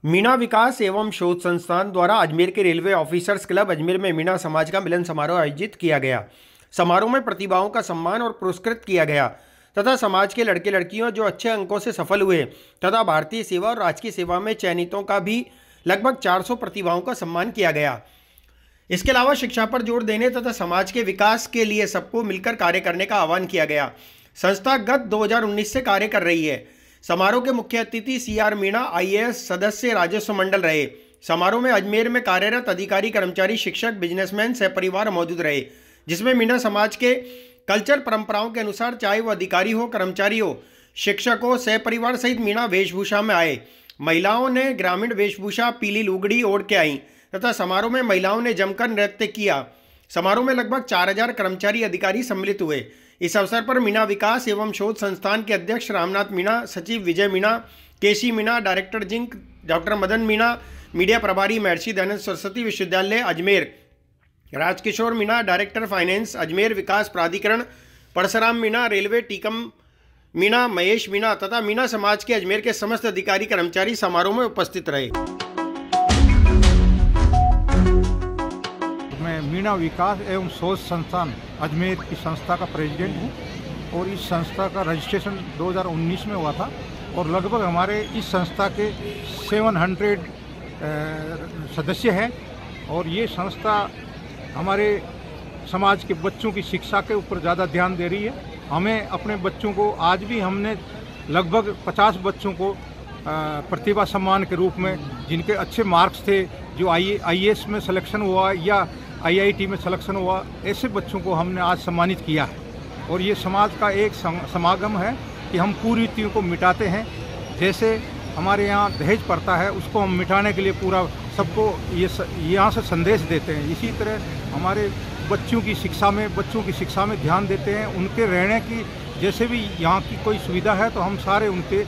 मीणा विकास एवं शोध संस्थान द्वारा अजमेर के रेलवे ऑफिसर्स क्लब अजमेर में मीणा समाज का मिलन समारोह आयोजित किया गया। समारोह में प्रतिभाओं का सम्मान और पुरस्कृत किया गया तथा समाज के लड़के लड़कियों जो अच्छे अंकों से सफल हुए तथा भारतीय सेवा और राजकीय सेवा में चयनितों का भी लगभग 400 प्रतिभाओं का सम्मान किया गया। इसके अलावा शिक्षा पर जोर देने तथा समाज के विकास के लिए सबको मिलकर कार्य करने का आह्वान किया गया। संस्था गत 2019 से कार्य कर रही है। समारोह के मुख्य अतिथि CR मीणा IAS सदस्य राजस्व मंडल रहे। समारोह में अजमेर में कार्यरत अधिकारी, कर्मचारी, शिक्षक, बिजनेसमैन सहपरिवार मौजूद रहे, जिसमें मीणा समाज के कल्चर परंपराओं के अनुसार चाहे वो अधिकारी हो, कर्मचारी हो, शिक्षक हो, सहपरिवार सहित मीणा वेशभूषा में आए। महिलाओं ने ग्रामीण वेशभूषा पीली लुगड़ी ओढ़ के आई तथा समारोह में महिलाओं ने जमकर नृत्य किया। समारोह में लगभग 4000 कर्मचारी अधिकारी सम्मिलित हुए। इस अवसर पर मीणा विकास एवं शोध संस्थान के अध्यक्ष रामनाथ मीणा, सचिव Vijay Meena, KC Meena, director zinc doctor Madan Meena, media प्रभारी महर्षि दयानंद सरस्वती विश्वविद्यालय अजमेर राजकिशोर मीणा, डायरेक्टर फाइनेंस अजमेर विकास प्राधिकरण परशुराम मीणा, रेलवे टीकम मीणा, महेश मीणा तथा मीणा समाज के अजमेर के समस्त अधिकारी कर्मचारी समारोह में उपस्थित रहे। मैं मीणा विकास एवं शोध संस्थान अजमेर की संस्था का प्रेसिडेंट हूँ और इस संस्था का रजिस्ट्रेशन 2019 में हुआ था और लगभग हमारे इस संस्था के 700 सदस्य हैं और ये संस्था हमारे समाज के बच्चों की शिक्षा के ऊपर ज़्यादा ध्यान दे रही है। हमें अपने बच्चों को आज भी हमने लगभग 50 बच्चों को प्रतिभा सम्मान के रूप में जिनके अच्छे मार्क्स थे, जो IAS में सिलेक्शन हुआ या IIT में सिलेक्शन हुआ, ऐसे बच्चों को हमने आज सम्मानित किया है। और ये समाज का एक समागम है कि हम कुरीतियों को मिटाते हैं। जैसे हमारे यहाँ दहेज प्रथा है, उसको हम मिटाने के लिए पूरा सबको ये यहाँ से संदेश देते हैं। इसी तरह हमारे बच्चों की शिक्षा में ध्यान देते हैं। उनके रहने की जैसे भी यहाँ की कोई सुविधा है तो हम सारे उनके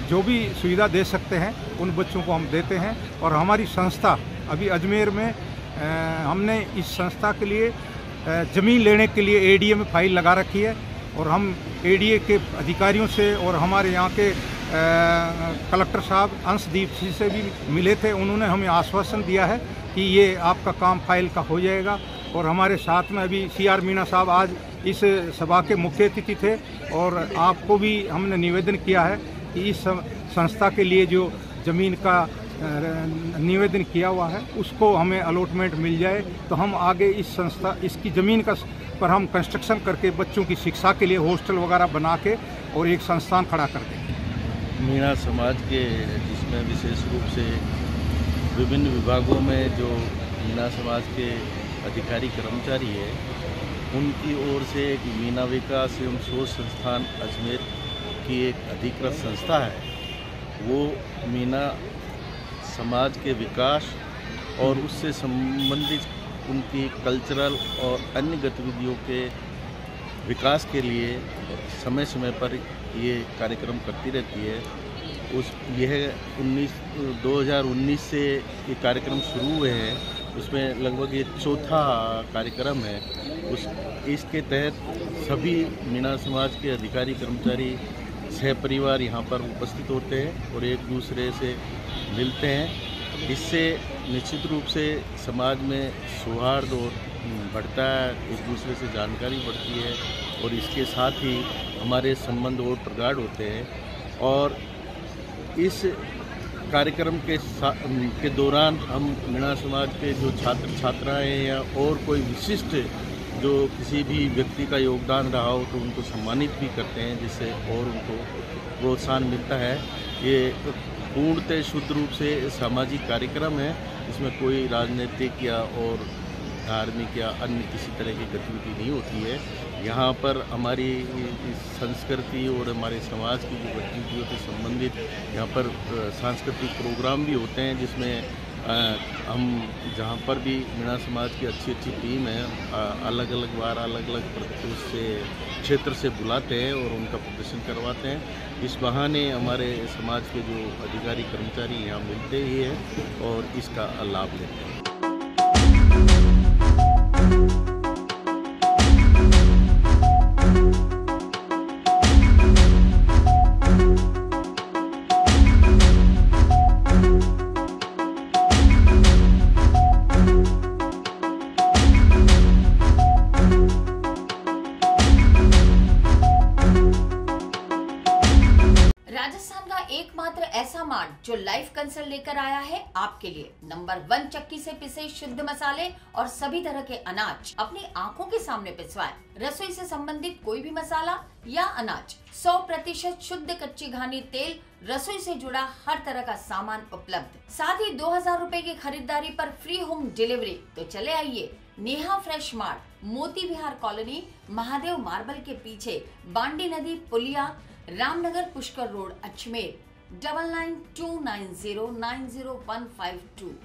जो भी सुविधा दे सकते हैं उन बच्चों को हम देते हैं। और हमारी संस्था अभी अजमेर में हमने इस संस्था के लिए ज़मीन लेने के लिए ADA में फाइल लगा रखी है और हम ADA के अधिकारियों से और हमारे यहाँ के कलेक्टर साहब अंशदीप जी से भी मिले थे। उन्होंने हमें आश्वासन दिया है कि ये आपका काम फाइल का हो जाएगा। और हमारे साथ में अभी CR मीणा साहब आज इस सभा के मुख्य अतिथि थे और आपको भी हमने निवेदन किया है कि इस संस्था के लिए जो ज़मीन का निवेदन किया हुआ है उसको हमें अलॉटमेंट मिल जाए तो हम आगे इस संस्था इसकी ज़मीन का पर हम कंस्ट्रक्शन करके बच्चों की शिक्षा के लिए हॉस्टल वगैरह बना के और एक संस्थान खड़ा कर देंगे। मीणा समाज के जिसमें विशेष रूप से विभिन्न विभागों में जो मीणा समाज के अधिकारी कर्मचारी है, उनकी ओर से एक मीणा विकास एवं शोध संस्थान अजमेर की एक अधिकृत संस्था है। वो मीणा समाज के विकास और उससे संबंधित उनकी कल्चरल और अन्य गतिविधियों के विकास के लिए समय समय पर ये कार्यक्रम करती रहती है। यह 2019 से ये कार्यक्रम शुरू हुए हैं, उसमें लगभग ये चौथा कार्यक्रम है। इसके तहत सभी मीणा समाज के अधिकारी कर्मचारी सहपरिवार यहाँ पर उपस्थित होते हैं और एक दूसरे से मिलते हैं। इससे निश्चित रूप से समाज में सौहार्द और बढ़ता है, एक दूसरे से जानकारी बढ़ती है और इसके साथ ही हमारे संबंध और प्रगाढ़ होते हैं। और इस कार्यक्रम के दौरान हम मीणा समाज के जो छात्र छात्राएँ या और कोई विशिष्ट जो किसी भी व्यक्ति का योगदान रहा हो तो उनको सम्मानित भी करते हैं, जिससे और उनको प्रोत्साहन मिलता है। ये पूर्णतः शुद्ध रूप से सामाजिक कार्यक्रम है, इसमें कोई राजनीतिक या और धार्मिक या अन्य किसी तरह की गतिविधि नहीं होती है। यहाँ पर हमारी संस्कृति और हमारे समाज की जो गतिविधियों से संबंधित यहाँ पर सांस्कृतिक प्रोग्राम भी होते हैं, जिसमें हम जहाँ पर भी मीणा समाज की अच्छी टीम है, अलग अलग बार अलग अलग से क्षेत्र से बुलाते हैं और उनका प्रदर्शन करवाते हैं। इस बहाने हमारे समाज के जो अधिकारी कर्मचारी यहाँ मिलते ही हैं और इसका लाभ लेते हैं। एकमात्र ऐसा मार्ट जो लाइव कंसल्ट लेकर आया है आपके लिए। नंबर 1 चक्की से पिसे शुद्ध मसाले और सभी तरह के अनाज अपनी आंखों के सामने पिसवाएं। रसोई से संबंधित कोई भी मसाला या अनाज, 100% शुद्ध कच्ची घानी तेल, रसोई से जुड़ा हर तरह का सामान उपलब्ध। साथ ही 2000 रुपए की खरीदारी पर फ्री होम डिलीवरी। तो चले आइए नेहा फ्रेश मार्ट, मोती विहार कॉलोनी, महादेव मार्बल के पीछे, बांडी नदी पुलिया, रामनगर पुष्कर रोड, अजमेर। 9929090152।